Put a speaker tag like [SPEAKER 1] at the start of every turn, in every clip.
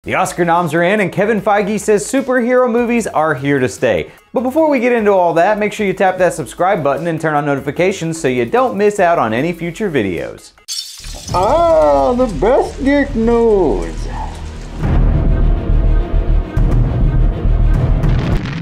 [SPEAKER 1] The Oscar noms are in and Kevin Feige says superhero movies are here to stay. But before we get into all that, make sure you tap that subscribe button and turn on notifications so you don't miss out on any future videos.
[SPEAKER 2] Ah, the best geek news.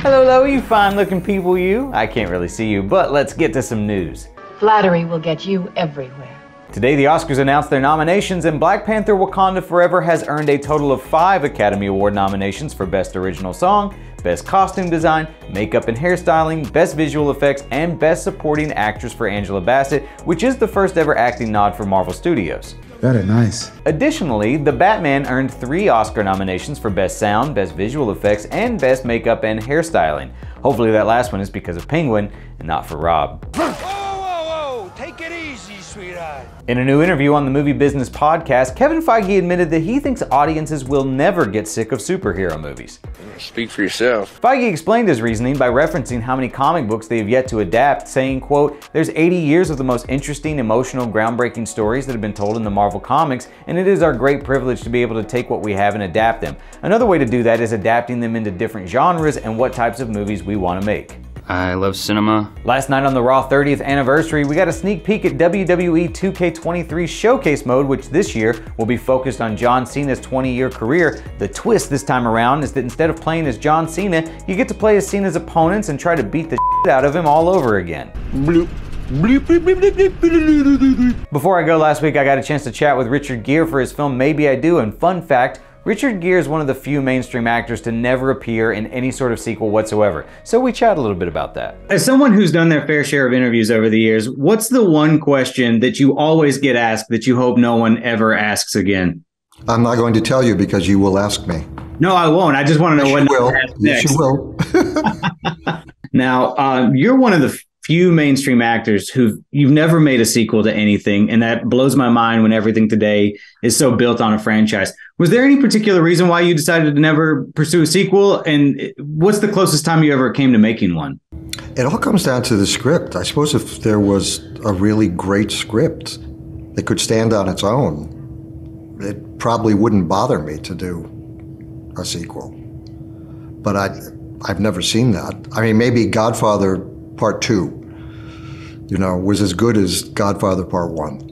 [SPEAKER 1] Hello, you fine looking people, you. I can't really see you, but let's get to some news.
[SPEAKER 3] Flattery will get you everywhere.
[SPEAKER 1] Today, the Oscars announced their nominations, and Black Panther Wakanda Forever has earned a total of 5 Academy Award nominations for Best Original Song, Best Costume Design, Makeup and Hairstyling, Best Visual Effects, and Best Supporting Actress for Angela Bassett, which is the first ever acting nod for Marvel Studios.
[SPEAKER 2] Very nice.
[SPEAKER 1] Additionally, The Batman earned 3 Oscar nominations for Best Sound, Best Visual Effects, and Best Makeup and Hairstyling. Hopefully that last one is because of Penguin and not for Rob.
[SPEAKER 4] Take it easy, sweetheart.
[SPEAKER 1] In a new interview on the Movie Business podcast, Kevin Feige admitted that he thinks audiences will never get sick of superhero movies.
[SPEAKER 4] Speak for yourself.
[SPEAKER 1] Feige explained his reasoning by referencing how many comic books they have yet to adapt, saying, quote, "There's 80 years of the most interesting, emotional, groundbreaking stories that have been told in the Marvel comics, and it is our great privilege to be able to take what we have and adapt them. Another way to do that is adapting them into different genres and what types of movies we want to make."
[SPEAKER 5] I love cinema.
[SPEAKER 1] Last night on the Raw 30th anniversary, we got a sneak peek at WWE 2K23 Showcase Mode, which this year will be focused on John Cena's 20-year career. The twist this time around is that instead of playing as John Cena, you get to play as Cena's opponents and try to beat the shit out of him all over again. Before I go, last week I got a chance to chat with Richard Gere for his film Maybe I Do, and fun fact, Richard Gere is one of the few mainstream actors to never appear in any sort of sequel whatsoever, so we chat a little bit about that. As someone who's done their fair share of interviews over the years, what's the one question that you always get asked that you hope no one ever asks again?
[SPEAKER 6] I'm not going to tell you because you will ask me.
[SPEAKER 1] No, I won't. I just want to know what
[SPEAKER 6] you will.
[SPEAKER 1] Yes,
[SPEAKER 6] you will.
[SPEAKER 1] Now, you're one of the few mainstream actors you've never made a sequel to anything, and that blows my mind when everything today is so built on a franchise. Was there any particular reason why you decided to never pursue a sequel, and what's the closest time you ever came to making one?
[SPEAKER 6] It all comes down to the script. I suppose if there was a really great script that could stand on its own, it probably wouldn't bother me to do a sequel. But I've never seen that. I mean, maybe Godfather Part 2, was as good as Godfather Part 1.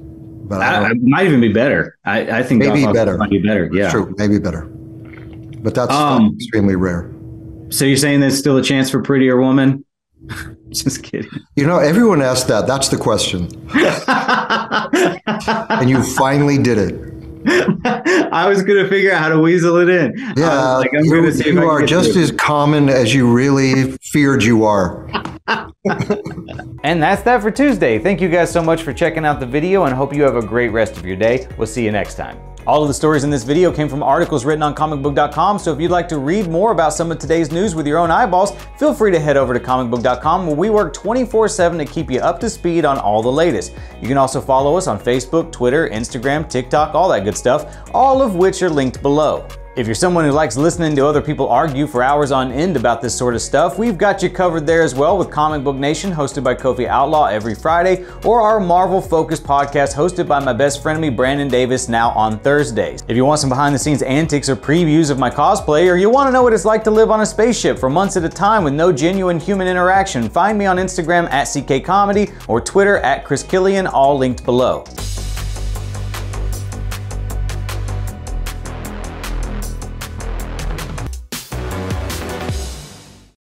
[SPEAKER 6] But
[SPEAKER 1] it might even be better. I think
[SPEAKER 6] maybe
[SPEAKER 1] Godfather
[SPEAKER 6] better.
[SPEAKER 1] Might be better. Yeah,
[SPEAKER 6] true, maybe better. But that's extremely rare.
[SPEAKER 1] So you're saying there's still a chance for Prettier Woman? Just kidding.
[SPEAKER 6] Everyone asked that. That's the question. And you finally did it.
[SPEAKER 1] I was going to figure out how to weasel it in.
[SPEAKER 6] Yeah, you are just as common as you really feared you are.
[SPEAKER 1] And that's that for Tuesday. Thank you guys so much for checking out the video, and hope you have a great rest of your day. We'll see you next time. All of the stories in this video came from articles written on ComicBook.com, so if you'd like to read more about some of today's news with your own eyeballs, feel free to head over to ComicBook.com, where we work 24/7 to keep you up to speed on all the latest. You can also follow us on Facebook, Twitter, Instagram, TikTok, all that good stuff, all of which are linked below. If you're someone who likes listening to other people argue for hours on end about this sort of stuff, we've got you covered there as well with Comic Book Nation, hosted by Kofi Outlaw every Friday, or our Marvel-focused podcast hosted by my best frenemy Brandon Davis, now on Thursdays. If you want some behind-the-scenes antics or previews of my cosplay, or you want to know what it's like to live on a spaceship for months at a time with no genuine human interaction, find me on Instagram @CKComedy or Twitter @ChrisKillian, all linked below.